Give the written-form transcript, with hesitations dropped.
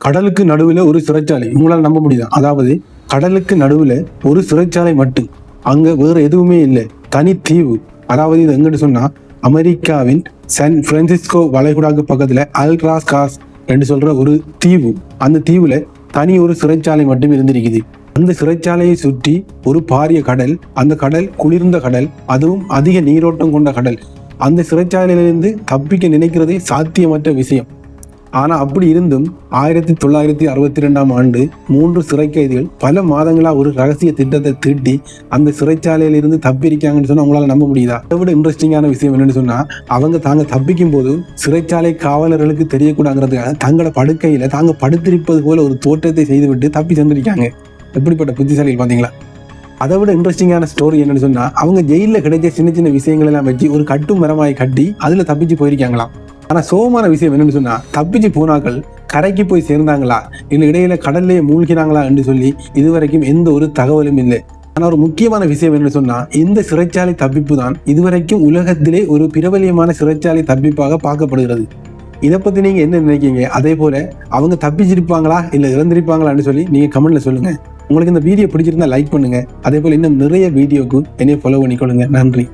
கடலுக்கு நடுவில் ஒரு சிறைச்சாலை, உங்களால் நம்ப முடியுதா? அதாவது கடலுக்கு நடுவில் ஒரு சிறைச்சாலை மட்டும், அங்க வேற எதுவுமே இல்லை, தனி தீவு. அதாவது இது எங்கிட்டு சொன்னா அமெரிக்காவின் சான் பிரான்சிஸ்கோ வளைகுடாக்கு பக்கத்துல அல்ட்ராஸ் காஸ் என்று சொல்ற ஒரு தீவு. அந்த தீவுல தனி ஒரு சிறைச்சாலை மட்டும் இருந்திருக்குது. அந்த சிறைச்சாலையை சுற்றி ஒரு பாரிய கடல், அந்த கடல் குளிர்ந்த கடல், அதுவும் அதிக நீரோட்டம் கொண்ட கடல். அந்த சிறைச்சாலையிலிருந்து தப்பிக்க நினைக்கிறதே சாத்தியமற்ற விஷயம். ஆனா அப்படி இருந்தும் 1962ஆம் ஆண்டு 3 சிறை கைதிகள் பல மாதங்களா ஒரு ரகசிய திட்டத்தை தீட்டி அந்த சிறைச்சாலையிலிருந்து தப்பிருக்காங்கன்னு சொன்னா உங்களால நம்ப முடியுதா? அதை விட இன்ட்ரெஸ்டிங்கான விஷயம் என்னன்னு சொன்னா, அவங்க தாங்க தப்பிக்கும் போது சிறைச்சாலை காவலர்களுக்கு தெரியக்கூடாதுங்கிறதுக்காக தங்களோட படுக்கையில தாங்க படுத்திருப்பது போல ஒரு தோற்றத்தை செய்துவிட்டு தப்பி சென்றிருக்காங்க. எப்படிப்பட்ட புத்திசாலிகள் பாத்தீங்களா? அதை விட இன்ட்ரெஸ்டிங்கான ஸ்டோரி என்னன்னு சொன்னா, அவங்க ஜெயிலில் கிடைச்ச சின்ன சின்ன விஷயங்கள் எல்லாம் வச்சு ஒரு கட்டு மரமாய் கட்டி அதுல தப்பிச்சு போயிருக்காங்களாம். ஆனா சோகமான விஷயம் என்னன்னு சொன்னா, தப்பிச்சு போனாக்கள் கரைக்கு போய் சேர்ந்தாங்களா இல்ல இடையில கடல்லையே மூழ்கினாங்களா என்று சொல்லி இதுவரைக்கும் எந்த ஒரு தகவலும் இல்லை. ஆனா ஒரு முக்கியமான விஷயம் என்னன்னு சொன்னா, இந்த சிறைச்சாலை தப்பிப்பு தான் இதுவரைக்கும் உலகத்திலே ஒரு பிரபலியமான சிறைச்சாலை தப்பிப்பாக பார்க்கப்படுகிறது. இதை பத்தி நீங்க என்ன நினைக்கிறீங்க? அதே போல அவங்க தப்பிச்சிருப்பாங்களா இல்ல இறந்திருப்பாங்களான்னு சொல்லி நீங்க கமெண்ட்ல சொல்லுங்க. உங்களுக்கு இந்த வீடியோ பிடிச்சிருந்தா லைக் பண்ணுங்க. அதே போல இன்னும் நிறைய வீடியோக்கு என்னைய ஃபாலோ பண்ணிக்கொள்ளுங்க. நன்றி.